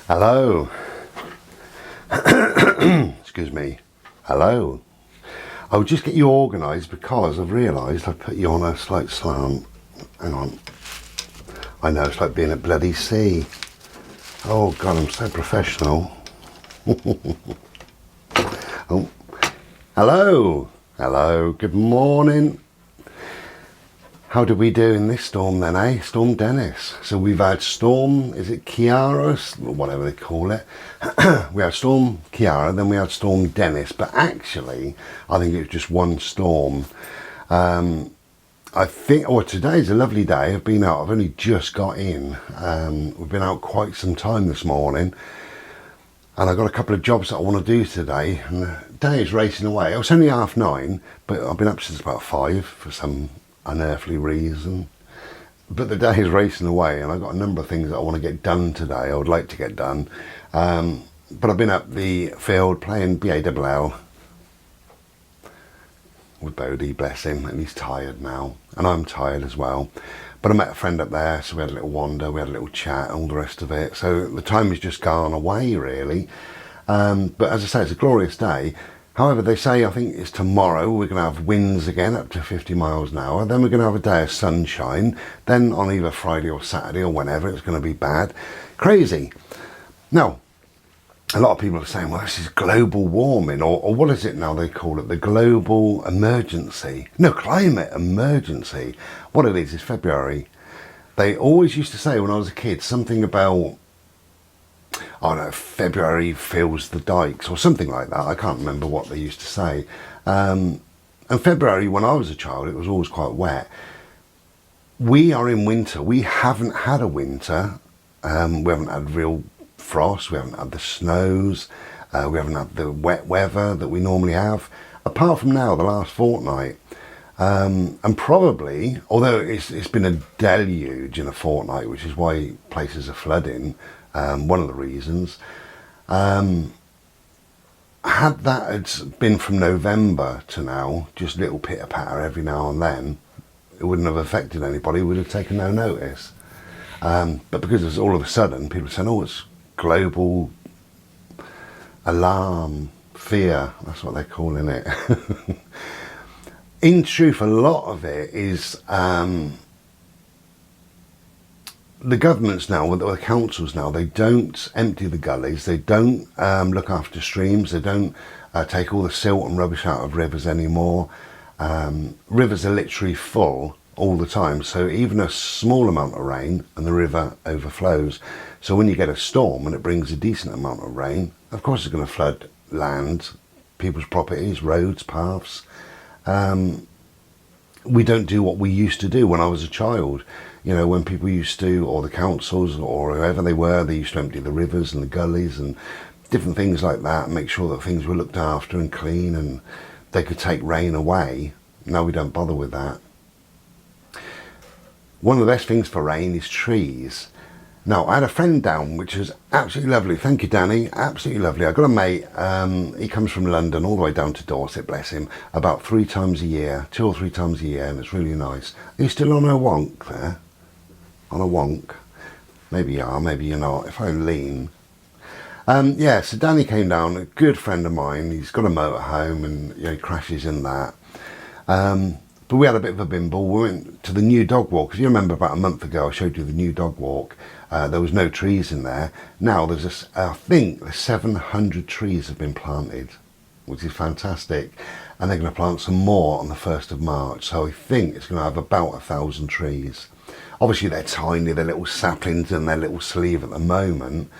Hello. Excuse me. Hello. I'll just get you organised because I've realised I've put you on a slight slant. Hang on. I know, it's like being at bloody sea. Oh God, I'm so professional. Oh. Hello. Hello. Good morning. How did we do in this storm then, eh? Storm Dennis. So we've had Storm, is it Kiara? Or whatever they call it. We had Storm Kiara, then we had Storm Dennis. But actually, I think it was just one storm. I think, well, today's a lovely day. I've been out, I've only just got in. We've been out quite some time this morning. And I've got a couple of jobs that I want to do today. And the day is racing away. It was only 9:30, but I've been up since about 5 for some unearthly reason. But the day is racing away and I've got a number of things that I want to get done today. I would like to get done. But I've been up the field playing BALL with Bodie, bless him, and he's tired now. And I'm tired as well. But I met a friend up there, so we had a little wander, we had a little chat, all the rest of it. So the time has just gone away, really. But as I say, it's a glorious day. However, they say, I think it's tomorrow, we're going to have winds again up to 50 miles an hour. Then we're going to have a day of sunshine. Then on either Friday or Saturday or whenever, it's going to be bad. Crazy. Now, a lot of people are saying, well, this is global warming, or what is it now they call it? The global emergency. No, climate emergency. What it is February. They always used to say when I was a kid, something about, oh no, February fills the dikes or something like that. I can't remember what they used to say. And February, when I was a child, it was always quite wet. We are in winter. We haven't had a winter. We haven't had real frost. We haven't had the snows. We haven't had the wet weather that we normally have. Apart from now, the last fortnight. And probably, although it's been a deluge in a fortnight, which is why places are flooding, one of the reasons. Had that been from November to now, just little pitter patter every now and then, it wouldn't have affected anybody, we would have taken no notice. But because it's all of a sudden, people are saying, oh, it's global alarm, fear, that's what they're calling it. In truth, a lot of it is the governments now, or the councils now, they don't empty the gullies, they don't look after streams, they don't take all the silt and rubbish out of rivers anymore. Rivers are literally full all the time, so even a small amount of rain and the river overflows. So when you get a storm and it brings a decent amount of rain, of course it's going to flood land, people's properties, roads, paths. We don't do what we used to do when I was a child. You know, when people used to, or the councils, or whoever they were, they used to empty the rivers and the gullies and different things like that and make sure that things were looked after and clean and they could take rain away. Now we don't bother with that. One of the best things for rain is trees. Now, I had a friend down, which is absolutely lovely. Thank you, Danny. Absolutely lovely. I've got a mate, he comes from London all the way down to Dorset, bless him, about 3 times a year, 2 or 3 times a year, and it's really nice. Are you still on a wonk there? On a wonk? Maybe you are, maybe you're not. If I lean. Yeah, so Danny came down, a good friend of mine. He's got a motorhome and he crashes in that. But we had a bit of a bimble. We went to the new dog walk. If you remember about a month ago, I showed you the new dog walk. There was no trees in there. Now there's I think 700 trees have been planted, which is fantastic. And they're going to plant some more on the 1st of March. So I think it's going to have about 1,000 trees. Obviously they're tiny, they're little saplings in their little sleeve at the moment.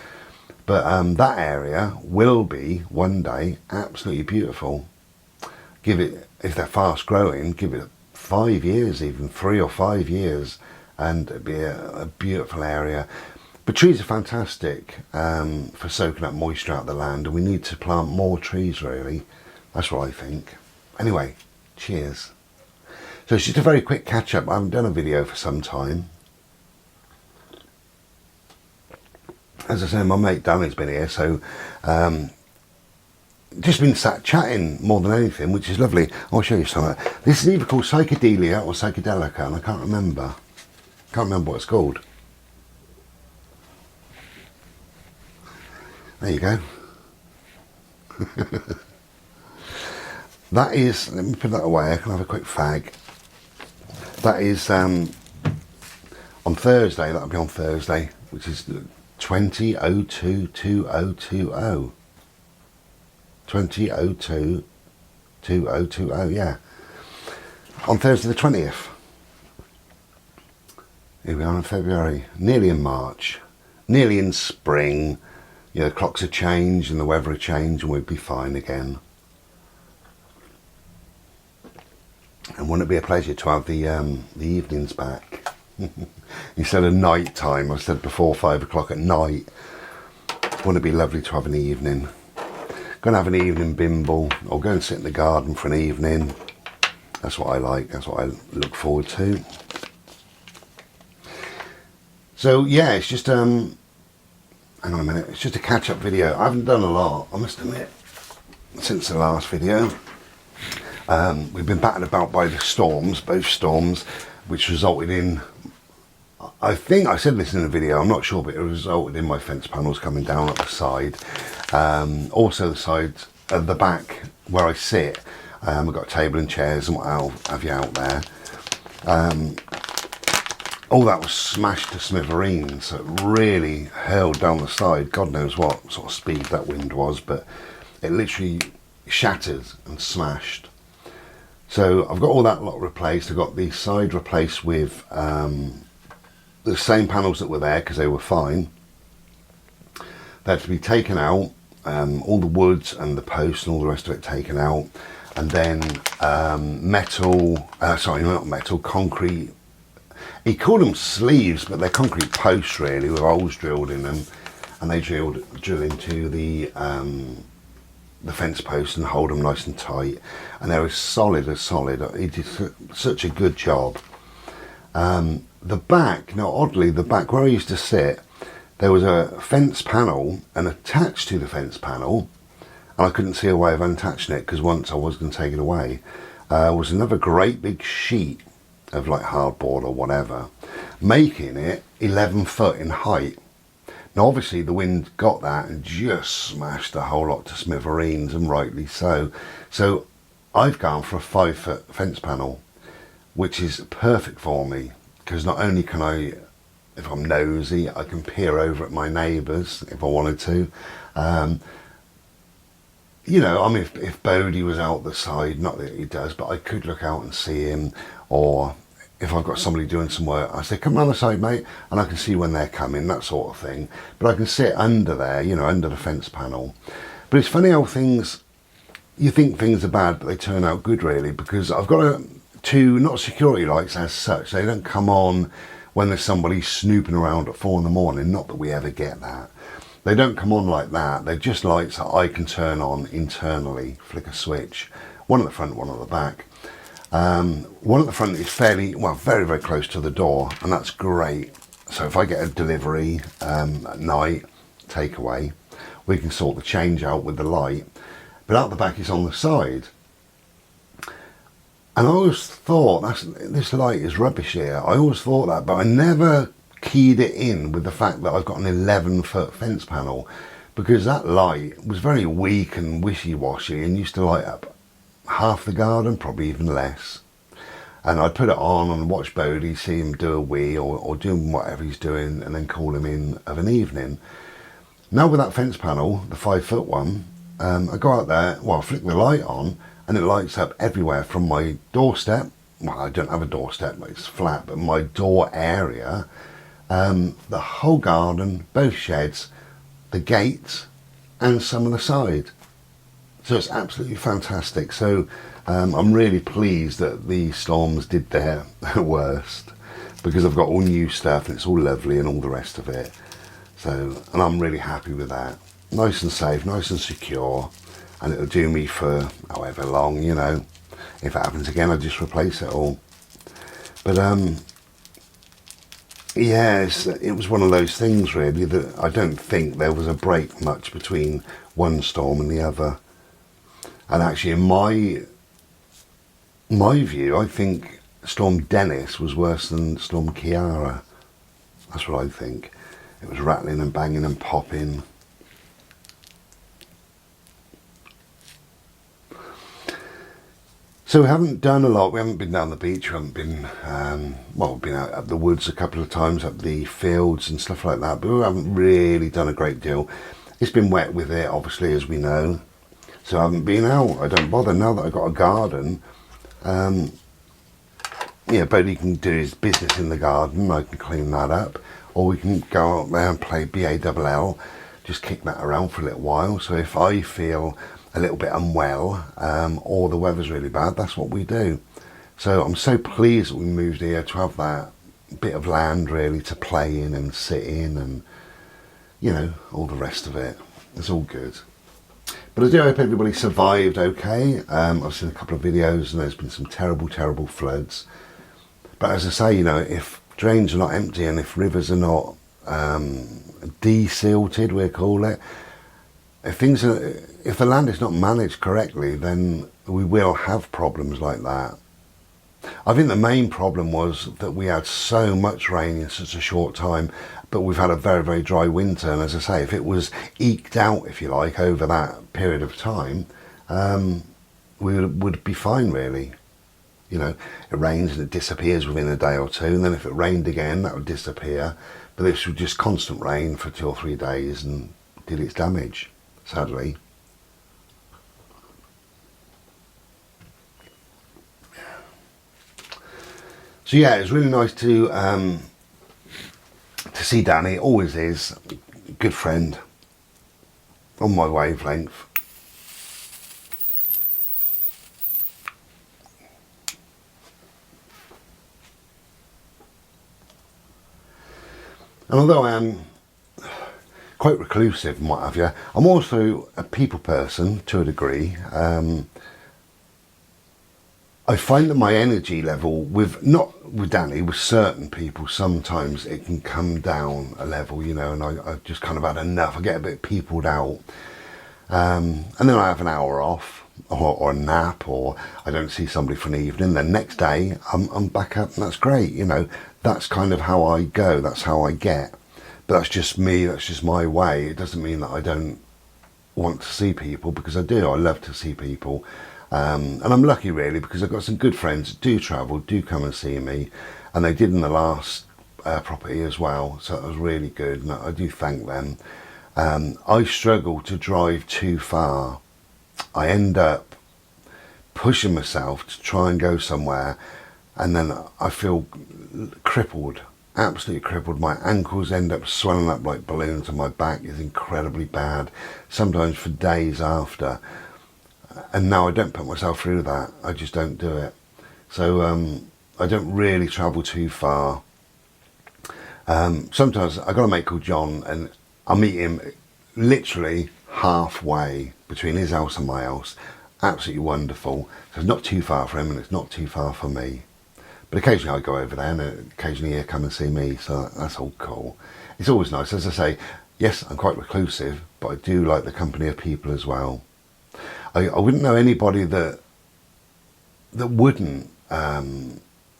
But that area will be, one day, absolutely beautiful. Give it, if they're fast growing, give it 5 years, even 3 or 5 years, and it'd be a beautiful area. But trees are fantastic for soaking up moisture out of the land, and we need to plant more trees, really. That's what I think. Anyway, cheers. So it's just a very quick catch up. I haven't done a video for some time. As I say, my mate Danny's been here, so just been sat chatting more than anything, which is lovely. I'll show you something. This is either called Psychedelia or Psychedelica, and I can't remember. Can't remember what it's called. There you go. That is, let me put that away, I can have a quick fag. That is on Thursday, that'll be on Thursday, which is 2002-2020. 2002-2020, yeah. On Thursday the 20th. Here we are in February, nearly in March, nearly in spring. You know, the clocks have changed and the weather have changed and we'll be fine again. And wouldn't it be a pleasure to have the evenings back? Instead of night time, I said before 5 o'clock at night. Wouldn't it be lovely to have an evening? Go and have an evening bimble, or go and sit in the garden for an evening. That's what I like, that's what I look forward to. So yeah, it's just, hang on a minute, it's just a catch-up video. I haven't done a lot, I must admit, since the last video. We've been battered about by the storms, both storms, which resulted in, I think I said this in the video, I'm not sure, but it resulted in my fence panels coming down at the side. Also the side at the back where I sit, I've got a table and chairs and what have you out there. All that was smashed to smithereens, so it really hurled down the side. God knows what sort of speed that wind was, but it literally shattered and smashed. So I've got all that lot replaced. I've got the side replaced with the same panels that were there because they were fine. They had to be taken out, all the woods and the posts and all the rest of it taken out, and then concrete. He called them sleeves, but they're concrete posts really, with holes drilled in them, and they drill into the fence posts and hold them nice and tight, and they're as solid as solid. He did such a good job. The back, now oddly, the back where I used to sit, there was a fence panel, and attached to the fence panel, and I couldn't see a way of unattaching it because once I was going to take it away, was another great big sheet of like hardboard or whatever, making it 11 foot in height. Now obviously the wind got that and just smashed a whole lot to smithereens, and rightly so. So I've gone for a 5 foot fence panel, which is perfect for me, because not only can I, if I'm nosy, I can peer over at my neighbours if I wanted to. You know, I mean, if Bodie was out the side, not that he does, but I could look out and see him, or if I've got somebody doing some work, I say, come around the side, mate, and I can see when they're coming, that sort of thing. But I can sit under there, you know, under the fence panel. But it's funny how things, you think things are bad, but they turn out good, really, because I've got two, not security lights as such. They don't come on when there's somebody snooping around at 4 in the morning, not that we ever get that. They don't come on like that. They're just lights that I can turn on internally, flick a switch. One at the front, one at the back. One at the front is fairly, well, very, very close to the door, and that's great. So if I get a delivery at night, takeaway, we can sort the change out with the light. But out the back is on the side. And I always thought, this light is rubbish here. I always thought that, but I never keyed it in with the fact that I've got an 11 foot fence panel, because that light was very weak and wishy-washy and used to light up half the garden, probably even less. And I'd put it on and watch Bodie, see him do a wee or doing whatever he's doing, and then call him in of an evening. Now with that fence panel, the 5 foot one, I go out there, well, I flick the light on and it lights up everywhere from my doorstep. Well, I don't have a doorstep, it's flat, but my door area, the whole garden, both sheds, the gates, and some of the side. So it's absolutely fantastic. So I'm really pleased that the storms did their worst, because I've got all new stuff and it's all lovely and all the rest of it. So, and I'm really happy with that. Nice and safe, nice and secure, and it'll do me for however long, you know. If it happens again, I'll just replace it all. But yes, it was one of those things really that I don't think there was a break much between one storm and the other. And actually in my view, I think Storm Dennis was worse than Storm Kiara. That's what I think. It was rattling and banging and popping. So we haven't done a lot. We haven't been down the beach. We haven't been, well, we've been out up the woods a couple of times, up the fields and stuff like that. But we haven't really done a great deal. It's been wet with it, obviously, as we know. So I haven't been out. I don't bother. Now that I've got a garden, yeah, Bodie can do his business in the garden. I can clean that up. Or we can go out there and play BALL, just kick that around for a little while. So if I feel a little bit unwell, or the weather's really bad, that's what we do. So I'm so pleased that we moved here to have that bit of land really to play in and sit in and, you know, all the rest of it. It's all good. But I do hope everybody survived okay. I've seen a couple of videos and there's been some terrible, terrible floods. But as I say, you know, if drains are not empty and if rivers are not desilted, we call it, if the land is not managed correctly, then we will have problems like that. I think the main problem was that we had so much rain in such a short time, but we've had a very, very dry winter. And as I say, if it was eked out, if you like, over that period of time, we would be fine, really. You know, it rains and it disappears within a day or two, and then if it rained again, that would disappear. But this was just constant rain for 2 or 3 days and did its damage, sadly. So yeah, it was really nice to see Danny. Always is. Good friend. On my wavelength. And although I am quite reclusive and what have you, I'm also a people person to a degree. I find that my energy level, not with Danny, with certain people, sometimes it can come down a level, you know, and I've just kind of had enough. I get a bit peopled out. And then I have an hour off or a nap, or I don't see somebody for an evening. Then next day I'm back up and that's great, you know. That's kind of how I go, that's how I get. But that's just me, that's just my way. It doesn't mean that I don't want to see people, because I do. I love to see people. And I'm lucky really, because I've got some good friends that do travel, do come and see me. And they did in the last property as well. So it was really good, and I do thank them. I struggle to drive too far. I end up pushing myself to try and go somewhere, and then I feel crippled, absolutely crippled. My ankles end up swelling up like balloons, and my back is incredibly bad, sometimes for days after. And now I don't put myself through that. I just don't do it. So I don't really travel too far. Sometimes I got a mate called John, and I meet him literally halfway between his house and my house. Absolutely wonderful. So it's not too far for him and it's not too far for me. But occasionally I go over there, and occasionally he'll come and see me, so that's all cool. It's always nice. As I say, yes, I'm quite reclusive, but I do like the company of people as well. I wouldn't know anybody that wouldn't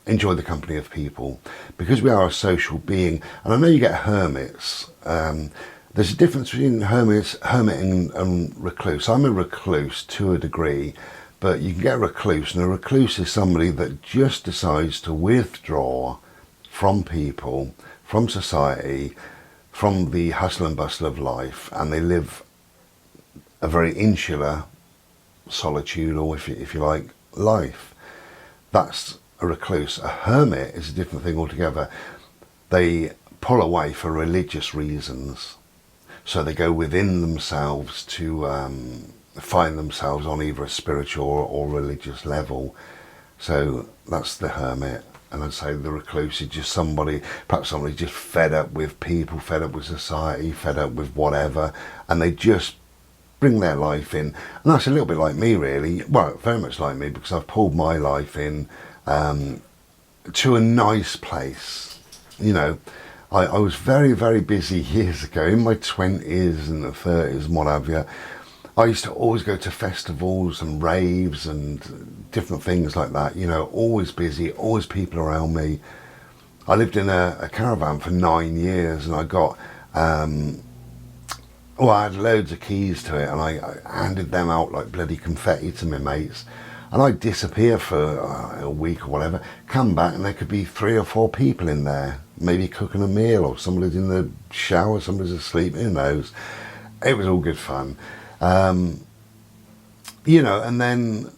enjoy the company of people, because we are a social being. And I know you get hermits. There's a difference between hermit and recluse. I'm a recluse to a degree, but you can get a recluse, and a recluse is somebody that just decides to withdraw from people, from society, from the hustle and bustle of life, and they live a very insular, solitude, or if you like, life. That's a recluse. A hermit is a different thing altogether. They pull away for religious reasons, so they go within themselves to find themselves on either a spiritual or religious level. So that's the hermit. And I'd say the recluse is just perhaps somebody just fed up with people, fed up with society, fed up with whatever, and they just bring their life in. And that's a little bit like me, really. Well, very much like me, because I've pulled my life in to a nice place. You know, I was very, very busy years ago, in my 20s and the 30s and what have you. I used to always go to festivals and raves and different things like that, you know, always busy, always people around me. I lived in a caravan for 9 years, and I got, I had loads of keys to it, and I handed them out like bloody confetti to my mates. And I'd disappear for a week or whatever, come back and there could be 3 or 4 people in there, maybe cooking a meal, or somebody's in the shower, somebody's asleep, who knows. It was all good fun. You know, and then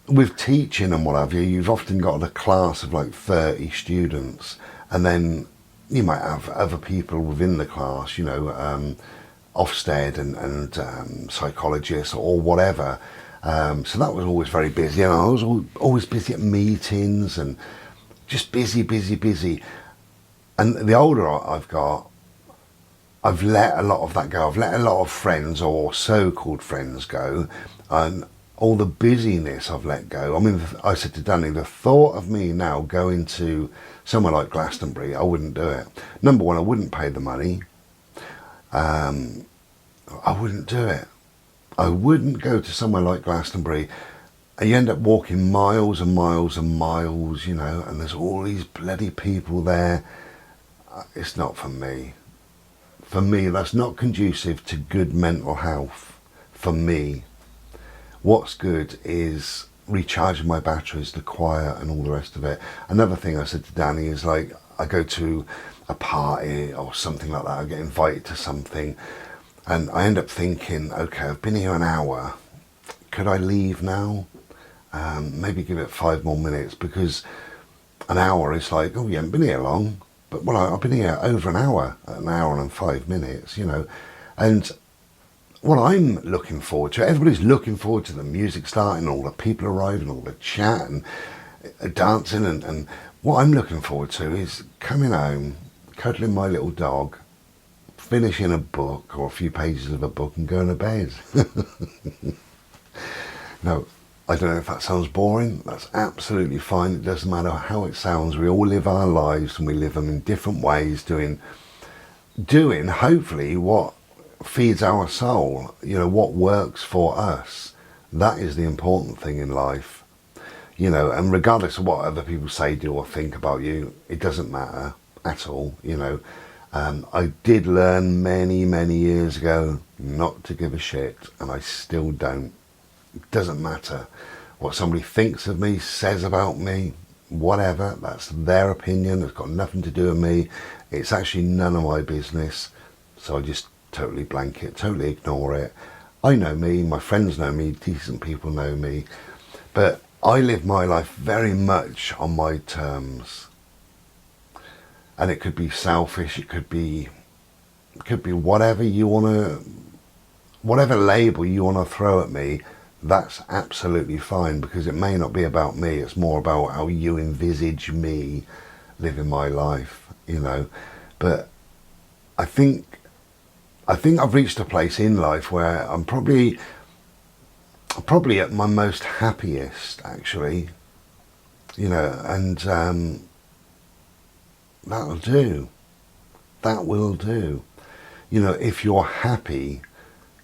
with teaching and what have you, you've often got a class of like 30 students, and then you might have other people within the class, you know, Ofsted and psychologists or whatever. So that was always very busy. And I was always busy at meetings and just busy. And the older I've got, I've let a lot of that go. I've let a lot of friends or so-called friends go, and all the busyness I've let go. I mean, I said to Danny, the thought of me now going to somewhere like Glastonbury, I wouldn't do it. Number one, I wouldn't pay the money. I wouldn't do it. I wouldn't go to somewhere like Glastonbury. And you end up walking miles and miles and miles, you know, and there's all these bloody people there. It's not for me. For me, that's not conducive to good mental health. For me, what's good is recharging my batteries, the quiet and all the rest of it. Another thing I said to Danny is, like, I go to a party or something like that, I get invited to something, and I end up thinking, okay, I've been here an hour, could I leave now? Maybe give it 5 more minutes, because an hour is like, oh, you haven't been here long. But, well, I've been here over an hour and 5 minutes, you know. And what I'm looking forward to, everybody's looking forward to the music starting, all the people arriving, all the chat and dancing. And what I'm looking forward to is coming home, cuddling my little dog, finishing a book or a few pages of a book and going to bed. No, I don't know if that sounds boring. That's absolutely fine. It doesn't matter how it sounds. We all live our lives and we live them in different ways, doing hopefully what feeds our soul, you know, what works for us. That is the important thing in life, you know, and regardless of what other people say, do or think about you, it doesn't matter at all, you know. I did learn many years ago not to give a shit, and I still don't. It doesn't matter what somebody thinks of me, says about me, whatever. That's their opinion. It's got nothing to do with me. It's actually none of my business. So I just totally blank it, totally ignore it. I know me, my friends know me, decent people know me, but I live my life very much on my terms. And it could be selfish, it could be whatever you want to, whatever label you want to throw at me. That's absolutely fine, because it may not be about me. It's more about how you envisage me living my life, you know. But I think I've reached a place in life where I'm probably at my most happiest, actually, you know, and that'll do. That will do. You know, if you're happy,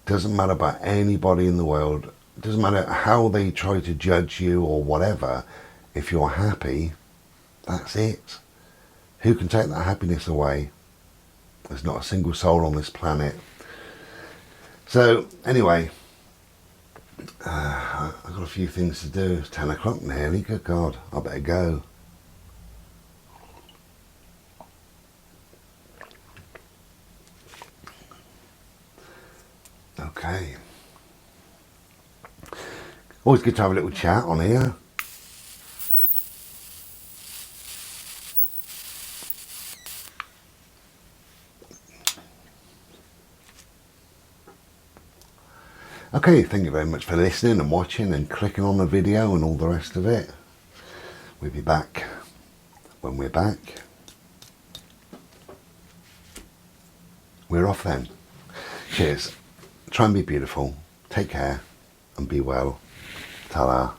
doesn't matter about anybody in the world, doesn't matter how they try to judge you or whatever. If you're happy, that's it. Who can take that happiness away? There's not a single soul on this planet. So anyway, I've got a few things to do. It's 10 o'clock nearly. Good God, I better go. Okay. Always good to have a little chat on here. Okay, thank you very much for listening and watching and clicking on the video and all the rest of it. We'll be back when we're back. We're off then. Cheers. Try and be beautiful. Take care and be well. Ta-da.